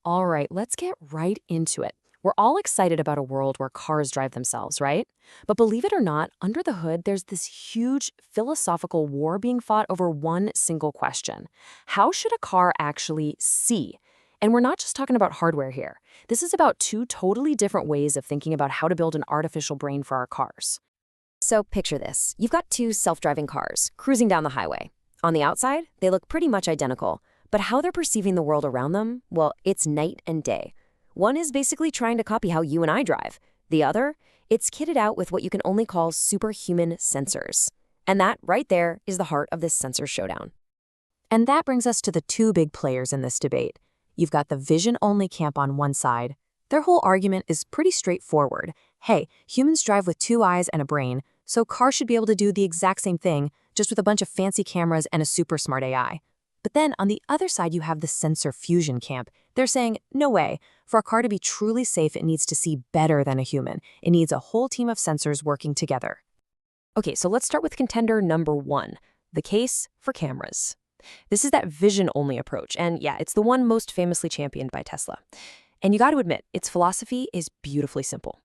All right, let's get right into it. We're all excited about a world where cars drive themselves, right? But believe it or not, under the hood, there's this huge philosophical war being fought over one single question. How should a car actually see? And we're not just talking about hardware here. This is about two totally different ways of thinking about how to build an artificial brain for our cars. So picture this. You've got two self-driving cars cruising down the highway. On the outside, they look pretty much identical, but how they're perceiving the world around them, well, it's night and day. One is basically trying to copy how you and I drive. The other, it's kitted out with what you can only call superhuman sensors. And that right there is the heart of this sensor showdown. And that brings us to the two big players in this debate. You've got the vision-only camp on one side. Their whole argument is pretty straightforward. Hey, humans drive with two eyes and a brain, so cars should be able to do the exact same thing, just with a bunch of fancy cameras and a super smart AI. But then on the other side, you have the sensor fusion camp. They're saying, no way. For a car to be truly safe, it needs to see better than a human. It needs a whole team of sensors working together. Okay, so let's start with contender number one, the case for cameras. This is that vision-only approach, and yeah, it's the one most famously championed by Tesla. And you got to admit, its philosophy is beautifully simple.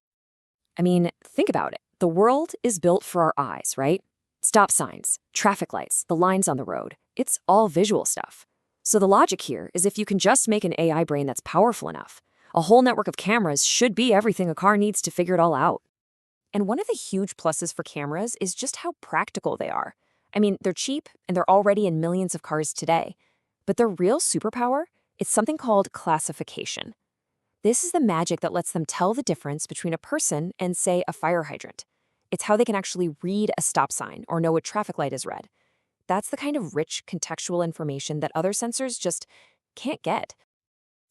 I mean, think about it. The world is built for our eyes, right? Stop signs, traffic lights, the lines on the road. It's all visual stuff. So the logic here is if you can just make an AI brain that's powerful enough, a whole network of cameras should be everything a car needs to figure it all out. And one of the huge pluses for cameras is just how practical they are. I mean, they're cheap and they're already in millions of cars today. But their real superpower is something called classification. This is the magic that lets them tell the difference between a person and, say, a fire hydrant. It's how they can actually read a stop sign or know a traffic light is red. That's the kind of rich contextual information that other sensors just can't get.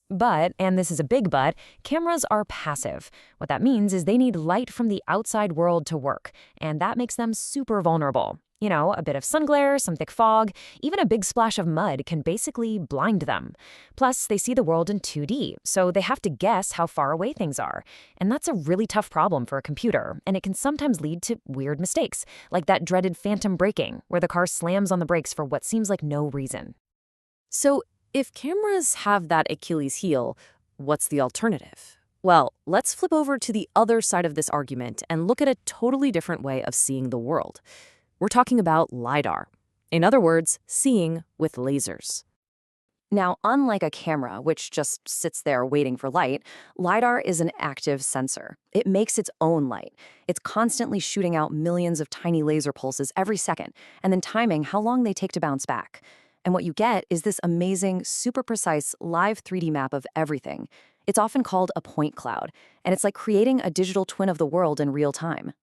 But, and this is a big but, cameras are passive. What that means is they need light from the outside world to work, and that makes them super vulnerable. You know, a bit of sun glare, some thick fog, even a big splash of mud can basically blind them. Plus, they see the world in 2D, so they have to guess how far away things are. And that's a really tough problem for a computer, and it can sometimes lead to weird mistakes, like that dreaded phantom braking, where the car slams on the brakes for what seems like no reason. So, if cameras have that Achilles heel, what's the alternative? Well, let's flip over to the other side of this argument and look at a totally different way of seeing the world. We're talking about LiDAR. In other words, seeing with lasers. Now, unlike a camera, which just sits there waiting for light, LiDAR is an active sensor. It makes its own light. It's constantly shooting out millions of tiny laser pulses every second, and then timing how long they take to bounce back. And what you get is this amazing, super precise live 3D map of everything. It's often called a point cloud, and it's like creating a digital twin of the world in real time.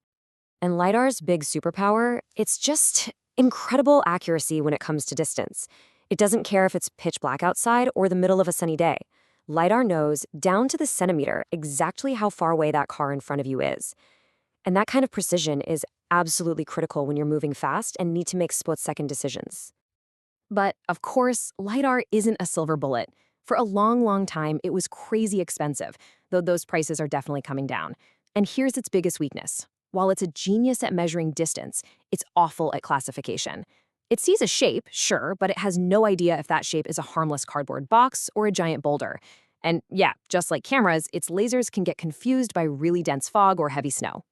And LiDAR's big superpower, it's just incredible accuracy when it comes to distance. It doesn't care if it's pitch black outside or the middle of a sunny day. LiDAR knows, down to the centimeter, exactly how far away that car in front of you is. And that kind of precision is absolutely critical when you're moving fast and need to make split-second decisions. But, of course, LiDAR isn't a silver bullet. For a long, long time, it was crazy expensive, though those prices are definitely coming down. And here's its biggest weakness. While it's a genius at measuring distance, it's awful at classification. It sees a shape, sure, but it has no idea if that shape is a harmless cardboard box or a giant boulder. And yeah, just like cameras, its lasers can get confused by really dense fog or heavy snow.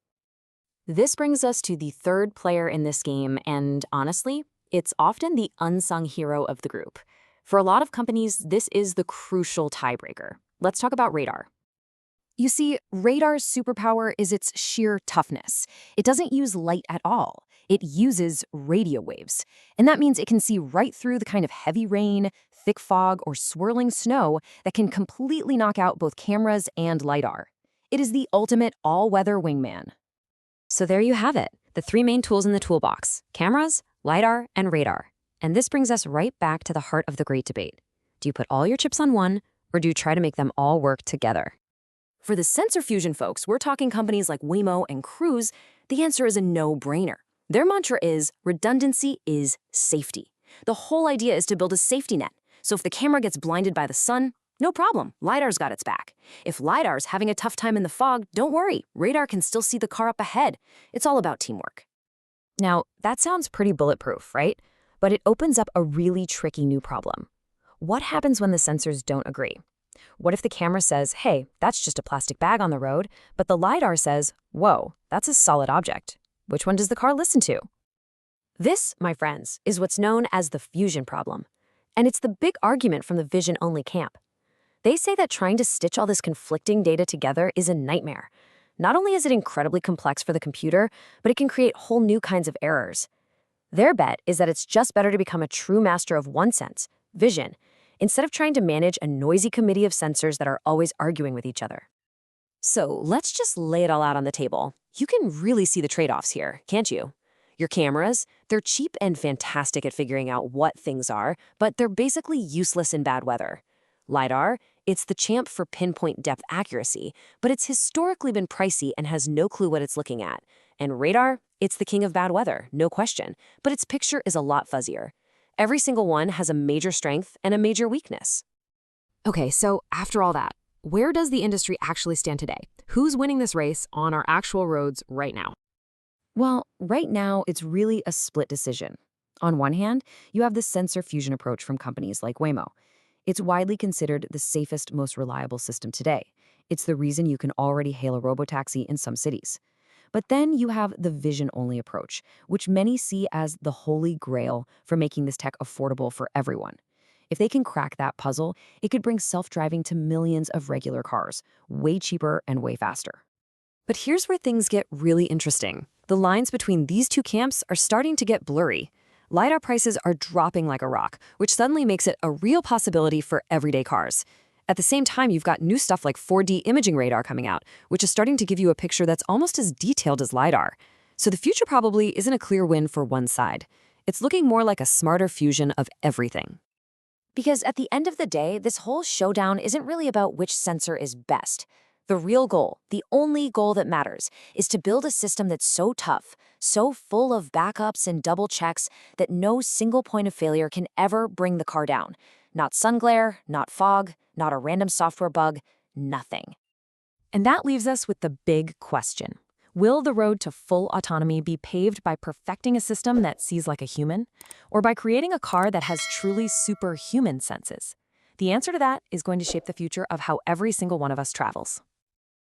This brings us to the third player in this game, and honestly, it's often the unsung hero of the group. For a lot of companies, this is the crucial tiebreaker. Let's talk about radar. You see, radar's superpower is its sheer toughness. It doesn't use light at all. It uses radio waves. And that means it can see right through the kind of heavy rain, thick fog, or swirling snow that can completely knock out both cameras and LiDAR. It is the ultimate all-weather wingman. So there you have it, the three main tools in the toolbox: cameras, LiDAR, and radar. And this brings us right back to the heart of the great debate. Do you put all your chips on one, or do you try to make them all work together? For the sensor fusion folks, we're talking companies like Waymo and Cruise, the answer is a no-brainer. Their mantra is, redundancy is safety. The whole idea is to build a safety net. So if the camera gets blinded by the sun, no problem, LiDAR's got its back. If LiDAR's having a tough time in the fog, don't worry, radar can still see the car up ahead. It's all about teamwork. Now, that sounds pretty bulletproof, right? But it opens up a really tricky new problem. What happens when the sensors don't agree? What if the camera says, hey, that's just a plastic bag on the road, but the LiDAR says, whoa, that's a solid object? Which one does the car listen to? This, my friends, is what's known as the fusion problem. And it's the big argument from the vision-only camp. They say that trying to stitch all this conflicting data together is a nightmare. Not only is it incredibly complex for the computer, but it can create whole new kinds of errors. Their bet is that it's just better to become a true master of one sense, vision, instead of trying to manage a noisy committee of sensors that are always arguing with each other. So let's just lay it all out on the table. You can really see the trade-offs here, can't you? Your cameras, they're cheap and fantastic at figuring out what things are, but they're basically useless in bad weather. LiDAR, it's the champ for pinpoint depth accuracy, but it's historically been pricey and has no clue what it's looking at. And radar, it's the king of bad weather, no question, but its picture is a lot fuzzier. Every single one has a major strength and a major weakness. Okay, so after all that, where does the industry actually stand today? Who's winning this race on our actual roads right now? Well, right now, it's really a split decision. On one hand, you have the sensor fusion approach from companies like Waymo. It's widely considered the safest, most reliable system today. It's the reason you can already hail a robotaxi in some cities. But then you have the vision-only approach, which many see as the holy grail for making this tech affordable for everyone. If they can crack that puzzle, it could bring self-driving to millions of regular cars, way cheaper and way faster. But here's where things get really interesting. The lines between these two camps are starting to get blurry. LiDAR prices are dropping like a rock, which suddenly makes it a real possibility for everyday cars. At the same time, you've got new stuff like 4D imaging radar coming out, which is starting to give you a picture that's almost as detailed as LiDAR. So the future probably isn't a clear win for one side. It's looking more like a smarter fusion of everything. Because at the end of the day, this whole showdown isn't really about which sensor is best. The real goal, the only goal that matters, is to build a system that's so tough, so full of backups and double checks that no single point of failure can ever bring the car down. Not sun glare, not fog, not a random software bug, nothing. And that leaves us with the big question. Will the road to full autonomy be paved by perfecting a system that sees like a human, or by creating a car that has truly superhuman senses? The answer to that is going to shape the future of how every single one of us travels.